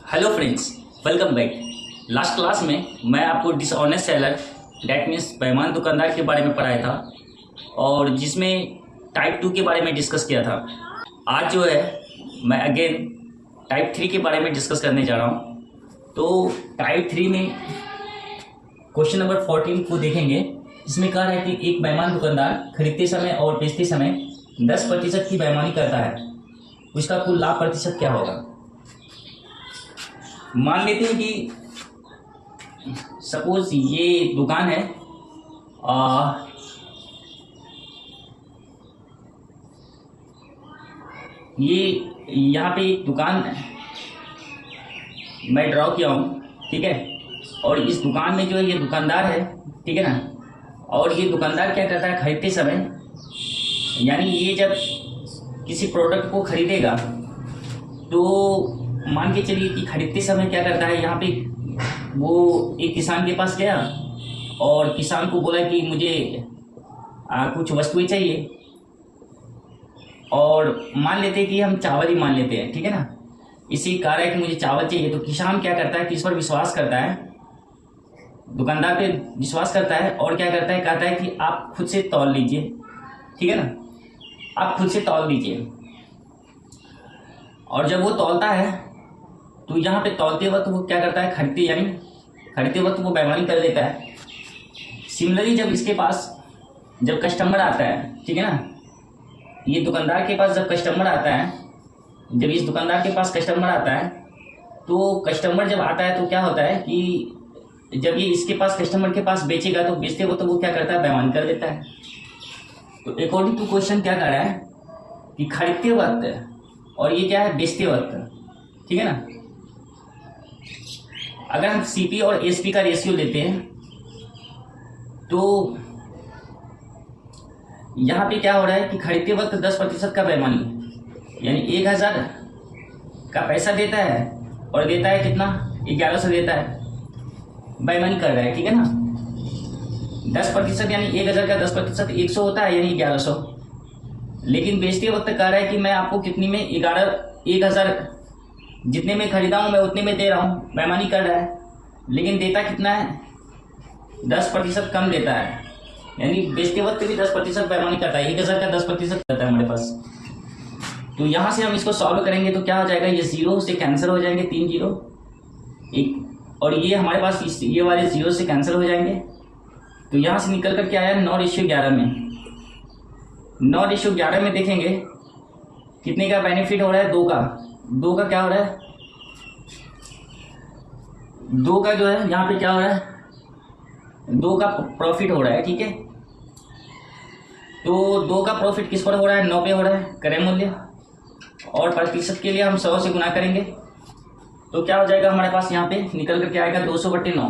Hello friends, welcome back. Last class में मैं आपको डिसऑनेस्ट सेलर डैट मीन्स बेईमान दुकानदार के बारे में पढ़ाया था और जिसमें टाइप 2 के बारे में डिस्कस किया था। आज जो है मैं अगेन टाइप 3 के बारे में डिस्कस करने जा रहा हूँ। तो टाइप 3 में क्वेश्चन नंबर 14 को देखेंगे। इसमें कहा है कि एक बेईमान दुकानदार खरीदते समय और बेचते समय 10% की बेईमानी करता है, उसका कुल लाभ प्रतिशत क्या होगा। मान लेते हैं कि सपोज ये दुकान है ये यहाँ पे एक दुकान मैं ड्रॉ किया हूँ, ठीक है। और इस दुकान में जो है ये दुकानदार है, ठीक है ना। और ये दुकानदार क्या करता है खरीदते समय, यानी ये जब किसी प्रोडक्ट को खरीदेगा तो मान के चलिए कि खरीदते समय क्या करता है, यहाँ पे वो एक किसान के पास गया और किसान को बोला कि मुझे कुछ वस्तुएं चाहिए। और मान लेते हैं कि हम चावल ही मान लेते हैं, ठीक है ना। इसी कार्य है कि मुझे चावल चाहिए, तो किसान क्या करता है, किस पर विश्वास करता है, दुकानदार पे विश्वास करता है और क्या करता है, कहता है कि आप खुद से तौल लीजिए, ठीक है ना, आप खुद से तौल दीजिए। और जब वो तौलता है तो यहाँ पे तौलते वक्त वो क्या करता है, खरीदते वक्त वो बेईमानी कर लेता है। सिमिलरली जब इसके पास जब कस्टमर आता है, ठीक है ना, ये दुकानदार के पास जब कस्टमर आता है, जब इस दुकानदार के पास कस्टमर आता है तो कस्टमर जब आता है तो क्या होता है कि जब ये इसके पास कस्टमर के पास बेचेगा तो बेचते वक्त तो वो क्या करता है, बेईमानी कर देता है। तो अकॉर्डिंग टू क्वेश्चन क्या कर रहा है कि खरीदते वक्त और ये क्या है, बेचते वक्त, ठीक है ना। अगर हम सीपी और एसपी का रेशियो लेते हैं तो यहाँ पे क्या हो रहा है कि खरीदते वक्त 10% का बेईमानी, यानी 1000 का पैसा देता है और देता है कितना, 1100 देता है, बेईमानी कर रहा है, ठीक है ना। 10% यानी 1000 का 10% 100 होता है, यानी 1100। लेकिन बेचते वक्त कह रहा है कि मैं आपको कितनी में 1000 जितने में खरीदा हूँ मैं उतने में दे रहा हूँ, बेईमानी कर रहा है। लेकिन देता कितना है, 10% कम देता है, यानी बेचते वक्त भी 10% बेईमानी करता है। 1000 का 10% रहता है हमारे पास। तो यहाँ से हम इसको सॉल्व करेंगे तो क्या हो जाएगा, ये 0 से कैंसिल हो जाएंगे, 3 0 एक, और ये हमारे पास ये वाले 0 से कैंसिल हो जाएंगे। तो यहाँ से निकल कर क्या आया, 9:11 में। 9:11 में देखेंगे कितने का बेनिफिट हो रहा है, 2 का क्या हो रहा है, 2 का जो है यहाँ पे क्या हो रहा है, 2 का प्रॉफिट हो रहा है, ठीक है। तो 2 का प्रॉफिट किस पर हो रहा है, 9 पे हो रहा है क्रय मूल्य, और प्रतिशत के लिए हम 100 से गुना करेंगे तो क्या हो जाएगा हमारे पास, यहाँ पे निकल कर क्या आएगा, 200/9।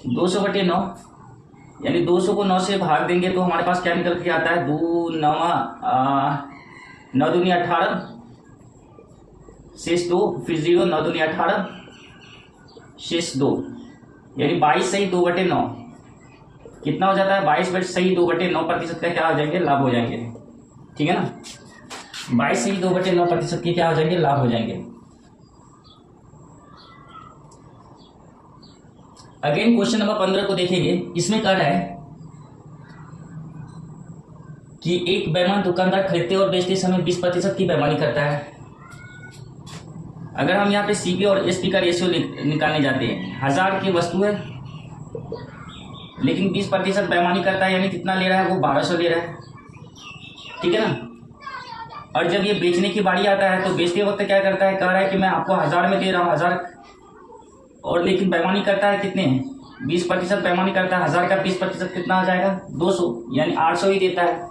200/9 यानी 200 को 9 से भाग देंगे तो हमारे पास क्या निकल के आता है, 2 9 दूनी 18 शेष 2, फिर 0 9 दूनी 18 शेष 2, यानी 22 सही 2/9 कितना हो जाता है, 22 सही 2/9% का क्या हो जाएंगे, लाभ हो जाएंगे, ठीक है ना। 22 सही 2/9% के क्या हो जाएंगे, लाभ हो जाएंगे। अगेन क्वेश्चन नंबर 15 को देखेंगे। इसमें कह रहा है कि एक बेईमान दुकानदार खरीदते और बेचते समय 20% की बेईमानी करता है। अगर हम यहाँ पे सीपी और एसपी का रेशियो निकालने जाते हैं, 1000 की वस्तु है लेकिन 20% बेईमानी करता है, यानी कितना ले रहा है वो, 1200 ले रहा है, ठीक है ना। और जब ये बेचने की बारी आता है तो बेचते वक्त क्या करता है, कह रहा है कि मैं आपको 1000 में दे रहा हूँ 1000, और लेकिन बेईमानी करता है कितने, 20% बेईमानी करता है। 1000 का 20% कितना हो जाएगा, 200, यानी 800 ही देता है।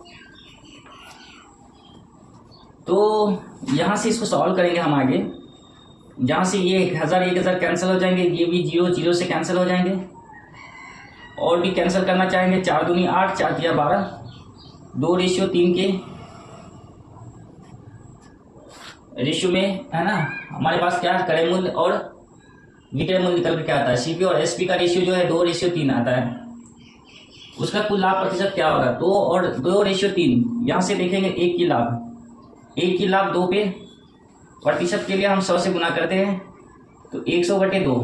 तो यहाँ से इसको सॉल्व करेंगे हम आगे। जहाँ से ये 1000 कैंसिल हो जाएंगे, ये भी 0 से कैंसिल हो जाएंगे, और भी कैंसिल करना चाहेंगे, 4 दूनी 8, 4 तिया 12, 2:3 के रेशियो में, है ना। हमारे पास क्या है, क्रय मूल्य और विक्रय मूल्य निकल कर क्या आता है, सीपी और एसपी का रेशियो जो है 2:3 आता है। उसका कुल लाभ प्रतिशत क्या होगा, 2 और 2:3। यहाँ से देखेंगे 1 की लाभ 2 पे प्रतिशत के लिए हम 100 से गुना करते हैं तो 100/2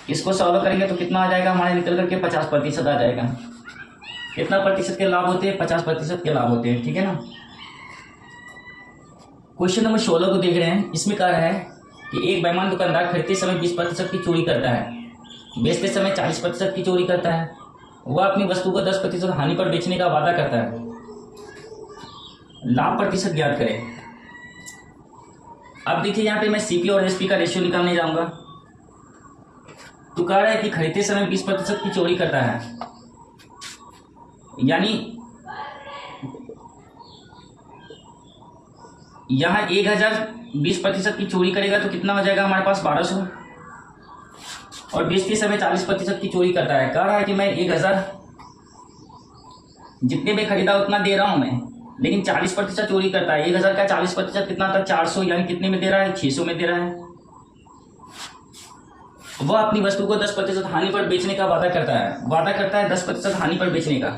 इसको सॉल्व करेंगे तो कितना आ जाएगा हमारे निकल करके 50% आ जाएगा। कितना प्रतिशत के लाभ होते हैं? 50% के लाभ होते हैं, ठीक है ना। क्वेश्चन नंबर 16 को देख रहे हैं। इसमें कह रहा है कि एक बेईमान दुकानदार खरीदते समय 20% की चोरी करता है, बेचते समय 40% की चोरी करता है। वह अपनी वस्तु को 10% हानि पर बेचने का वादा करता है। लाभ प्रतिशत ज्ञात करें। अब देखिए यहाँ पे मैं सीपी और एसपी का रेशियो निकालने जाऊंगा। तो कह रहा है कि खरीदते समय 20% की चोरी करता है, यानी यहां 1000 20% की चोरी करेगा तो कितना हो जाएगा हमारे पास 1200। और बेचते समय 40% की चोरी करता है। कह रहा है कि मैं 1000 जितने में खरीदा उतना दे रहा हूं मैं, लेकिन 40% चोरी करता है। 1000 का 40% कितना था? 400, यानी कितने में दे रहा है? 600 में दे रहा है। वह अपनी वस्तु को 10% हानि पर बेचने का वादा करता है 10% हानि पर बेचने का,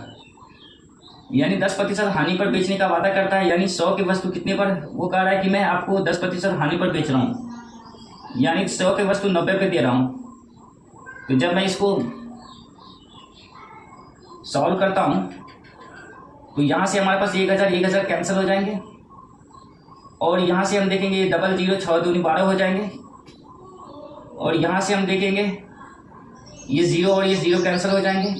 यानी 10% हानि पर बेचने का वादा करता है। यानी 100 की वस्तु कितने पर? वो कह रहा है कि मैं आपको 10% हानि पर बेच रहा हूँ, यानी 100 की वस्तु 90 पे दे रहा हूँ। तो जब मैं इसको सॉल्व करता हूँ तो यहाँ से हमारे पास 1000 कैंसिल हो जाएंगे, और यहाँ से हम देखेंगे 00 6 दूनी 12 हो जाएंगे, और यहाँ से हम देखेंगे ये 0 और ये 0 कैंसिल हो जाएंगे।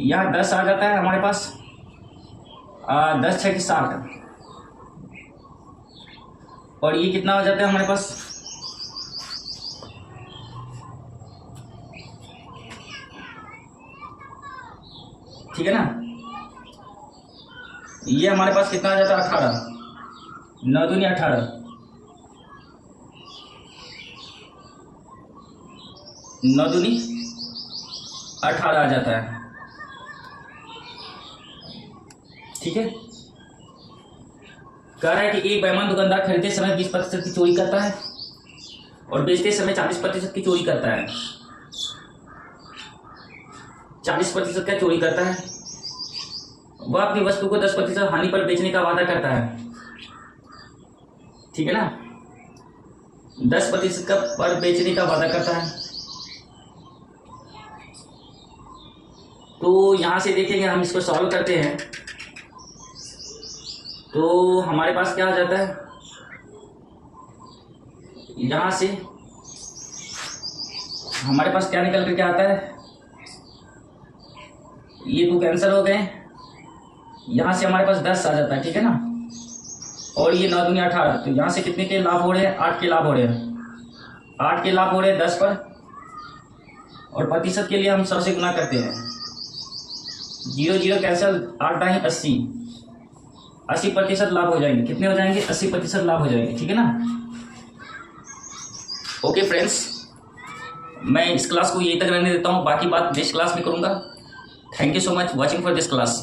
यहाँ 10 आ जाता है हमारे पास, 10 6 60, और ये कितना हो जाता है हमारे पास? ठीक है ना। ये हमारे पास कितना आ जाता है? 18, 9 दूनी 18, 9 दूनी 18 आ जाता है, ठीक है। कह रहा है कि एक बेईमान दुकानदार खरीदते समय 20% की चोरी करता है और बेचते समय 40% की चोरी करता है। 40% का चोरी करता है। वह अपनी वस्तु को 10% हानि पर बेचने का वादा करता है, ठीक है ना। 10% का पर बेचने का वादा करता है। तो यहां से देखेंगे, हम इसको सॉल्व करते हैं तो हमारे पास क्या आ जाता है? यहां से हमारे पास क्या निकल करके आता है? ये 2 कैंसिल हो गए, यहां से हमारे पास 10 आ जाता है, ठीक है ना। और ये 9 दूनी 18, तो यहां से कितने के लाभ हो रहे हैं? 8 के लाभ हो रहे हैं। 8 के लाभ हो रहे हैं 10 पर, और प्रतिशत के लिए हम 100 से गुना करते हैं। 0 0 कैंसिल, 8 दाएं 80, 80% लाभ हो जाएंगे। कितने हो जाएंगे? 80% लाभ हो जाएंगे, ठीक है ना। ओके फ्रेंड्स, मैं इस क्लास को यहीं तक रहने देता हूँ, बाकी बात नेक्स्ट क्लास में करूँगा। Thank you so much watching for this class.